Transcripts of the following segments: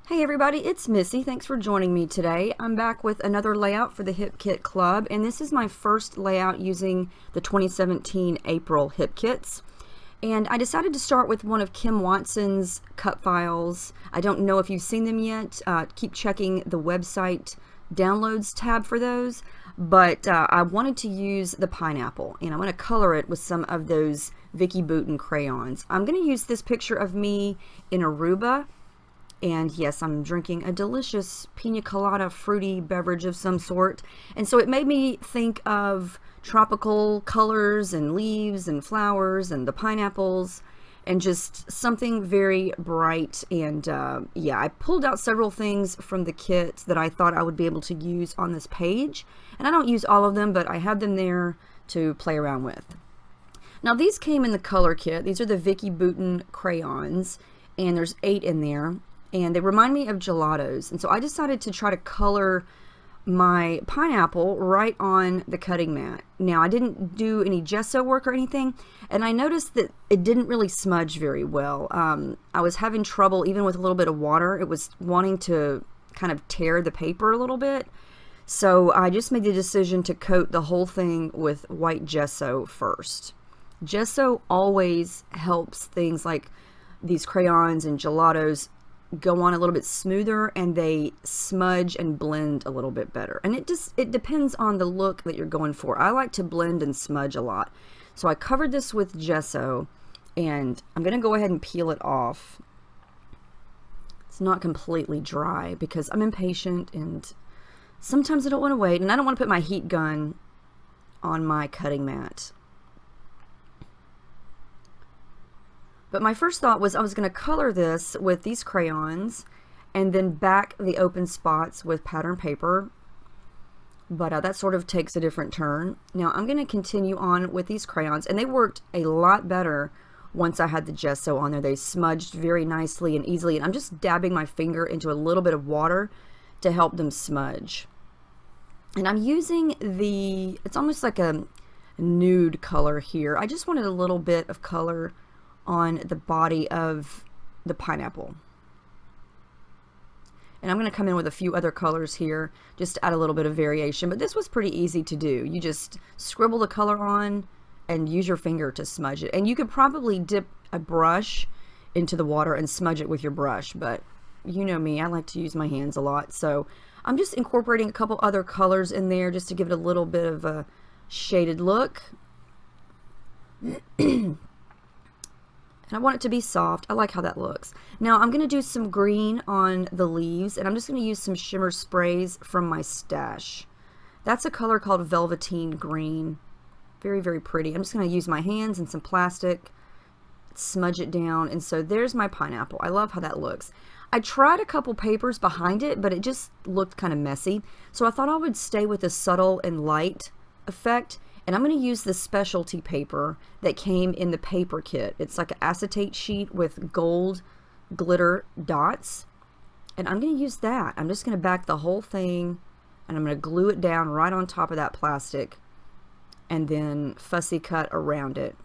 Hey everybody, it's Missy. Thanks for joining me today. I'm back with another layout for the Hip Kit Club, and this is my first layout using the 2017 April Hip Kits. And I decided to start with one of Kim Watson's cut files. I don't know if you've seen them yet. Keep checking the website downloads tab for those. But I wanted to use the pineapple, and I'm going to color it with some of those Vicki Boutin crayons. I'm going to use this picture of me in Aruba. And yes, I'm drinking a delicious pina colada fruity beverage of some sort. And so it made me think of tropical colors and leaves and flowers and the pineapples and just something very bright. And yeah, I pulled out several things from the kit that I thought I would be able to use on this page. And I don't use all of them, but I have them there to play around with. Now these came in the color kit. These are the Vicki Boutin crayons, and there's 8 in there. And they remind me of gelatos. And so I decided to try to color my pineapple right on the cutting mat. Now I didn't do any gesso work or anything, and I noticed that it didn't really smudge very well. I was having trouble even with a little bit of water. It was wanting to kind of tear the paper a little bit. So I just made the decision to coat the whole thing with white gesso first. Gesso always helps things like these crayons and gelatos go on a little bit smoother, and they smudge and blend a little bit better. And it depends on the look that you're going for. I like to blend and smudge a lot. So I covered this with gesso, and I'm going to go ahead and peel it off. It's not completely dry because I'm impatient, and sometimes I don't want to wait, and I don't want to put my heat gun on my cutting mat. But my first thought was I was going to color this with these crayons and then back the open spots with pattern paper. But that sort of takes a different turn. Now I'm going to continue on with these crayons, and they worked a lot better once I had the gesso on there. They smudged very nicely and easily, and I'm just dabbing my finger into a little bit of water to help them smudge. And I'm using it's almost like a nude color here. I just wanted a little bit of color on the body of the pineapple. And I'm going to come in with a few other colors here just to add a little bit of variation, but this was pretty easy to do. You just scribble the color on and use your finger to smudge it. And you could probably dip a brush into the water and smudge it with your brush, but you know me, I like to use my hands a lot. So I'm just incorporating a couple other colors in there just to give it a little bit of a shaded look. And I want it to be soft. I like how that looks. Now I'm going to do some green on the leaves, and I'm just going to use some shimmer sprays from my stash. That's a color called Velveteen Green. Very, very pretty. I'm just going to use my hands and some plastic, smudge it down, and so there's my pineapple. I love how that looks. I tried a couple papers behind it, but it just looked kind of messy. So I thought I would stay with the subtle and light effect. And I'm going to use this specialty paper that came in the paper kit. It's like an acetate sheet with gold glitter dots. And I'm going to use that. I'm just going to back the whole thing, and I'm going to glue it down right on top of that plastic and then fussy cut around it.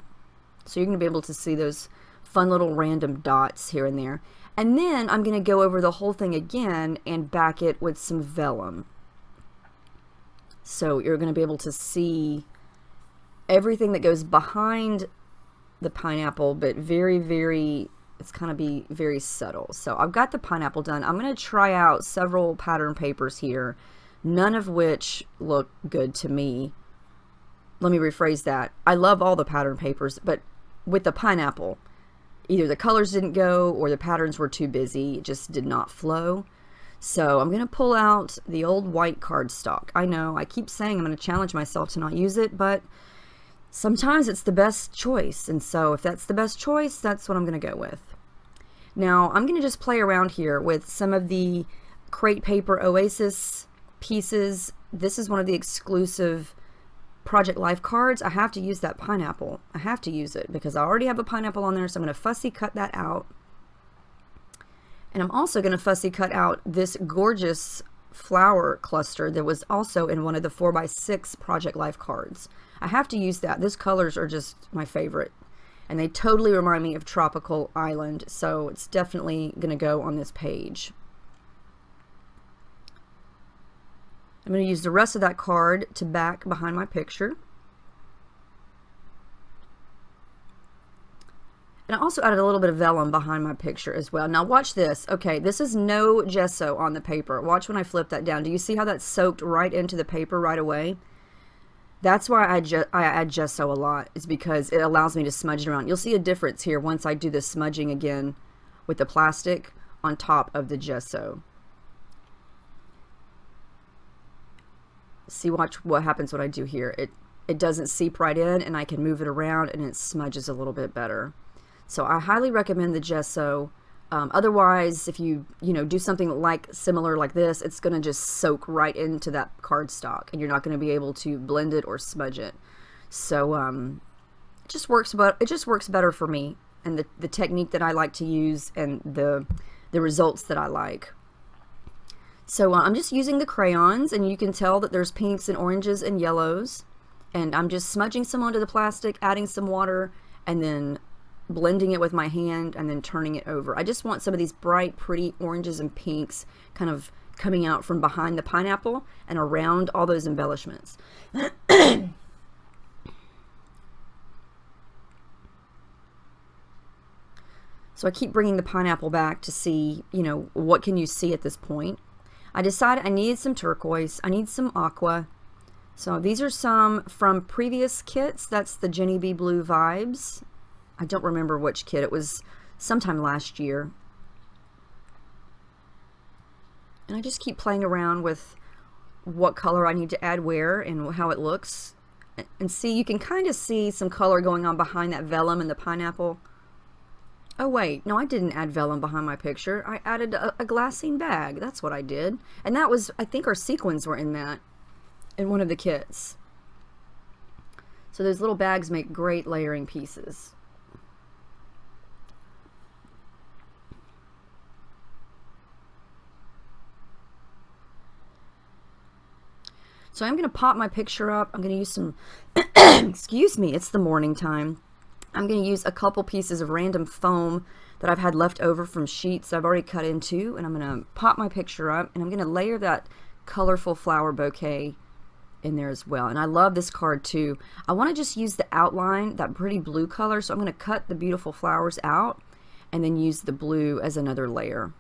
So you're going to be able to see those fun little random dots here and there. And then I'm going to go over the whole thing again and back it with some vellum. So you're going to be able to see everything that goes behind the pineapple, but it's going to be very subtle. So I've got the pineapple done. I'm going to try out several pattern papers here, none of which look good to me. Let me rephrase that. I love all the pattern papers, but with the pineapple, either the colors didn't go or the patterns were too busy. It just did not flow. So I'm going to pull out the old white cardstock. I know, I keep saying I'm going to challenge myself to not use it, but sometimes it's the best choice, and so if that's the best choice, that's what I'm going to go with. Now I'm going to just play around here with some of the Crate Paper Oasis pieces. This is one of the exclusive Project Life cards. I have to use that pineapple. I have to use it because I already have a pineapple on there, so I'm going to fussy cut that out. And I'm also going to fussy cut out this gorgeous flower cluster that was also in one of the 4x6 Project Life cards. I have to use that. Those colors are just my favorite, and they totally remind me of Tropical Island, so it's definitely going to go on this page. I'm going to use the rest of that card to back behind my picture. And I also added a little bit of vellum behind my picture as well. Now watch this. Okay, this is no gesso on the paper. Watch when I flip that down. Do you see how that's soaked right into the paper right away? That's why I add gesso a lot, is because it allows me to smudge it around. You'll see a difference here once I do the smudging again with the plastic on top of the gesso. See, watch what happens when I do here. It doesn't seep right in, and I can move it around and it smudges a little bit better. So I highly recommend the gesso. Otherwise, if you do something like similar like this, it's going to just soak right into that cardstock, and you're not going to be able to blend it or smudge it. So it just works better for me, and the technique that I like to use, and the results that I like. So I'm just using the crayons, and you can tell that there's pinks and oranges and yellows, and I'm just smudging some onto the plastic, adding some water, and then blending it with my hand and then turning it over. I just want some of these bright, pretty oranges and pinks kind of coming out from behind the pineapple and around all those embellishments. So I keep bringing the pineapple back to see, what can you see at this point. I decided I needed some turquoise. I need some aqua. So these are some from previous kits. That's the Jenny B. Blue Vibes. I don't remember which kit. It was sometime last year. And I just keep playing around with what color I need to add where and how it looks. And see, you can kind of see some color going on behind that vellum and the pineapple. Oh wait, no, I didn't add vellum behind my picture. I added a glassine bag. That's what I did. And that was, I think our sequins were in one of the kits. So those little bags make great layering pieces. So I'm going to pop my picture up. I'm going to use some, excuse me, it's the morning time. I'm going to use a couple pieces of random foam that I've had left over from sheets I've already cut into, and I'm going to pop my picture up, and I'm going to layer that colorful flower bouquet in there as well. And I love this card too. I want to just use the outline, that pretty blue color, so I'm going to cut the beautiful flowers out and then use the blue as another layer.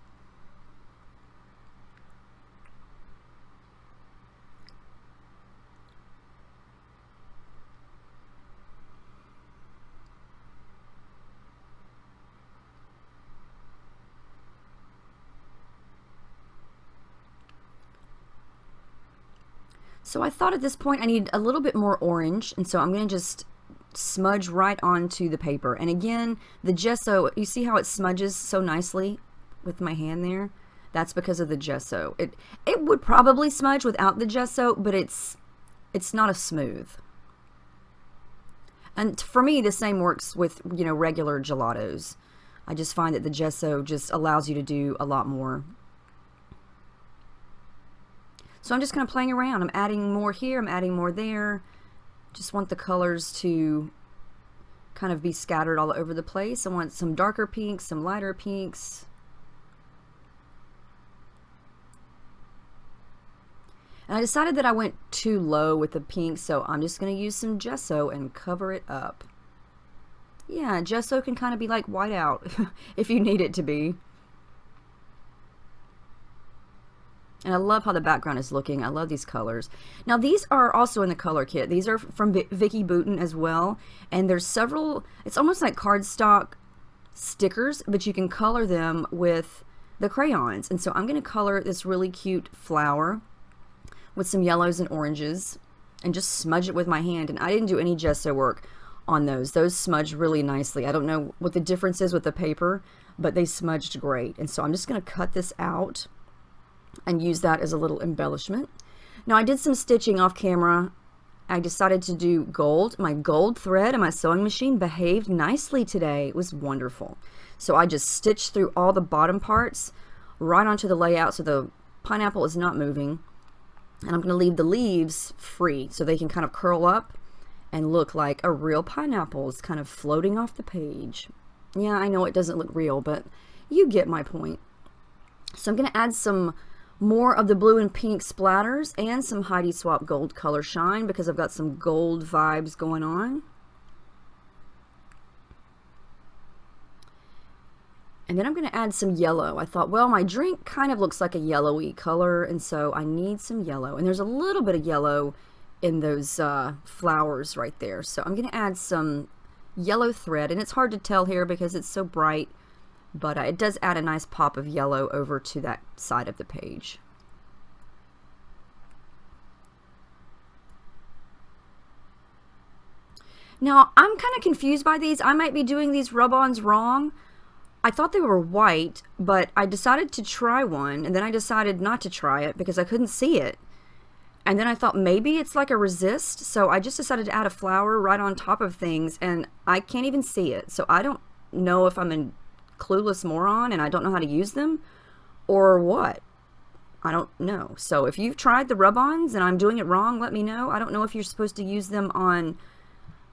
So I thought at this point I need a little bit more orange, and so I'm going to just smudge right onto the paper. And again, the gesso, you see how it smudges so nicely with my hand there? That's because of the gesso. It would probably smudge without the gesso, but it's not as smooth. And for me, the same works with, regular gelatos. I just find that the gesso just allows you to do a lot more. So I'm just kind of playing around. I'm adding more here, I'm adding more there. Just want the colors to kind of be scattered all over the place. I want some darker pinks, some lighter pinks. And I decided that I went too low with the pink, so I'm just going to use some gesso and cover it up. Yeah, gesso can kind of be like whiteout if you need it to be. And I love how the background is looking. I love these colors. Now these are also in the color kit. These are from Vicki Boutin as well. And there's several, it's almost like cardstock stickers, but you can color them with the crayons. And so I'm going to color this really cute flower with some yellows and oranges and just smudge it with my hand. And I didn't do any gesso work on those. Those smudged really nicely. I don't know what the difference is with the paper, but they smudged great. And so I'm just going to cut this out and use that as a little embellishment. Now I did some stitching off camera. I decided to do gold. My gold thread and my sewing machine behaved nicely today. It was wonderful. So I just stitched through all the bottom parts right onto the layout so the pineapple is not moving. And I'm going to leave the leaves free so they can kind of curl up and look like a real pineapple is kind of floating off the page. Yeah, I know it doesn't look real, but you get my point. So I'm going to add some more of the blue and pink splatters and some Heidi Swapp Gold Color Shine because I've got some gold vibes going on. And then I'm going to add some yellow. I thought, well, my drink kind of looks like a yellowy color, and so I need some yellow. And there's a little bit of yellow in those flowers right there. So I'm going to add some yellow thread, and it's hard to tell here because it's so bright, but it does add a nice pop of yellow over to that side of the page. Now, I'm kind of confused by these. I might be doing these rub-ons wrong. I thought they were white, but I decided to try one, and then I decided not to try it because I couldn't see it. And then I thought maybe it's like a resist, so I just decided to add a flower right on top of things, and I can't even see it. So I don't know if I'm a clueless moron and I don't know how to use them, or what. I don't know. So if you've tried the rub-ons and I'm doing it wrong, let me know. I don't know if you're supposed to use them on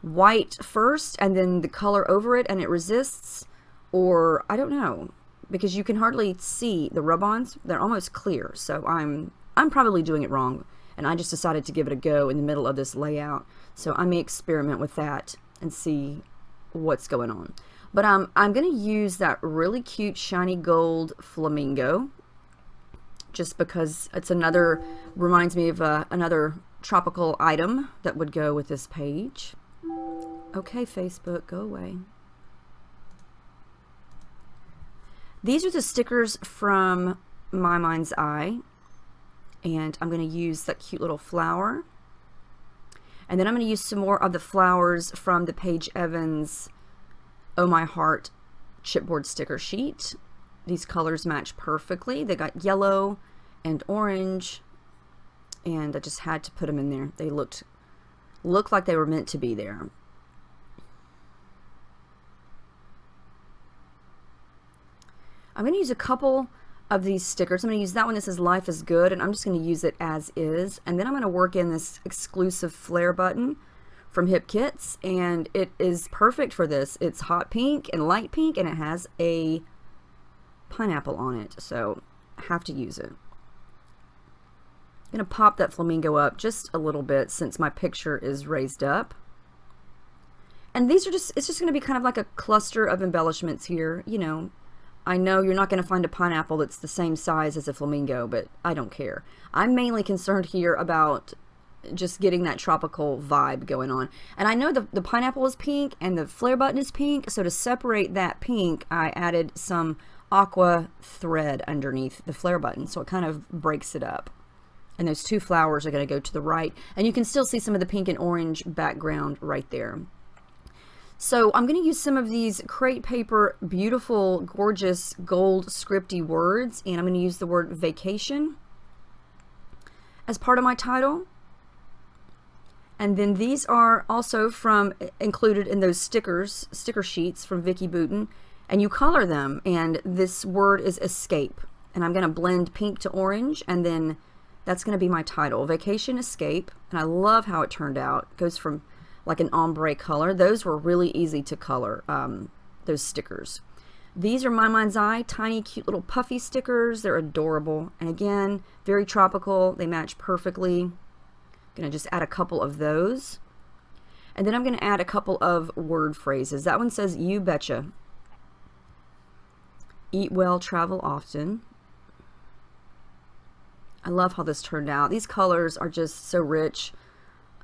white first and then the color over it and it resists, or I don't know, because you can hardly see the rub-ons. They're almost clear, so I'm probably doing it wrong, and I just decided to give it a go in the middle of this layout. So I may experiment with that and see what's going on. But I'm going to use that really cute shiny gold flamingo just because it's another, reminds me of another tropical item that would go with this page. Okay, Facebook, go away. These are the stickers from My Mind's Eye, and I'm going to use that cute little flower. And then I'm going to use some more of the flowers from the Paige Evans Oh My Heart chipboard sticker sheet. These colors match perfectly. They got yellow and orange, and I just had to put them in there. They looked like they were meant to be there. I'm going to use a couple of these stickers. I'm going to use that one that says Life is Good, and I'm just going to use it as is. And then I'm going to work in this exclusive flare button from Hip Kits, and it is perfect for this. It's hot pink and light pink, and it has a pineapple on it, so I have to use it. I'm going to pop that flamingo up just a little bit since my picture is raised up. And these are just, it's just going to be kind of like a cluster of embellishments here. You know, I know you're not going to find a pineapple that's the same size as a flamingo, but I don't care. I'm mainly concerned here about just getting that tropical vibe going on. And I know the pineapple is pink and the flare button is pink, so to separate that pink, I added some aqua thread underneath the flare button, so it kind of breaks it up. And those two flowers are going to go to the right, and you can still see some of the pink and orange background right there. So I'm going to use some of these crate paper, beautiful, gorgeous gold scripty words, and I'm going to use the word vacation as part of my title. And then these are also included in those sticker sheets from Vicki Boutin, and you color them, and this word is escape. And I'm going to blend pink to orange, and then that's going to be my title, Vacation Escape. And I love how it turned out. It goes from like an ombre color. Those were really easy to color, those stickers. These are My Mind's Eye, tiny, cute little puffy stickers. They're adorable. And again, very tropical. They match perfectly. Going to just add a couple of those. And then I'm going to add a couple of word phrases. That one says, you betcha. Eat well, travel often. I love how this turned out. These colors are just so rich.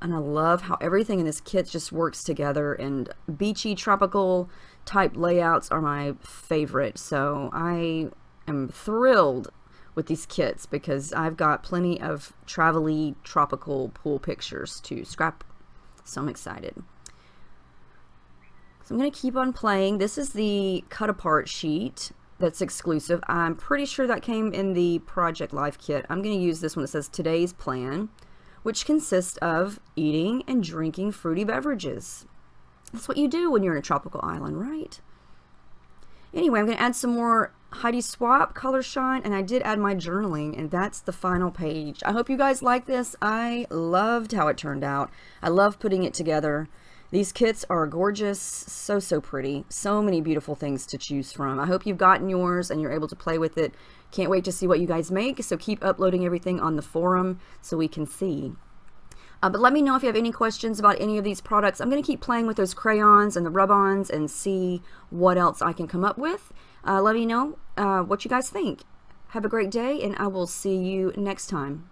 And I love how everything in this kit just works together, and beachy tropical type layouts are my favorite. So I am thrilled with these kits because I've got plenty of travel-y tropical pool pictures to scrap. So I'm excited. So I'm going to keep on playing. This is the cut apart sheet that's exclusive. I'm pretty sure that came in the Project Life kit. I'm going to use this one that says Today's Plan, which consists of eating and drinking fruity beverages. That's what you do when you're in a tropical island, right? Anyway, I'm going to add some more Heidi Swapp Color Shine, and I did add my journaling, and that's the final page. I hope you guys like this. I loved how it turned out. I love putting it together, These kits are gorgeous, so pretty. So many beautiful things to choose from. I hope you've gotten yours and you're able to play with it. Can't wait to see what you guys make, so keep uploading everything on the forum so we can see. But let me know if you have any questions about any of these products. I'm going to keep playing with those crayons and the rub-ons and see what else I can come up with. Let me know what you guys think. Have a great day, and I will see you next time.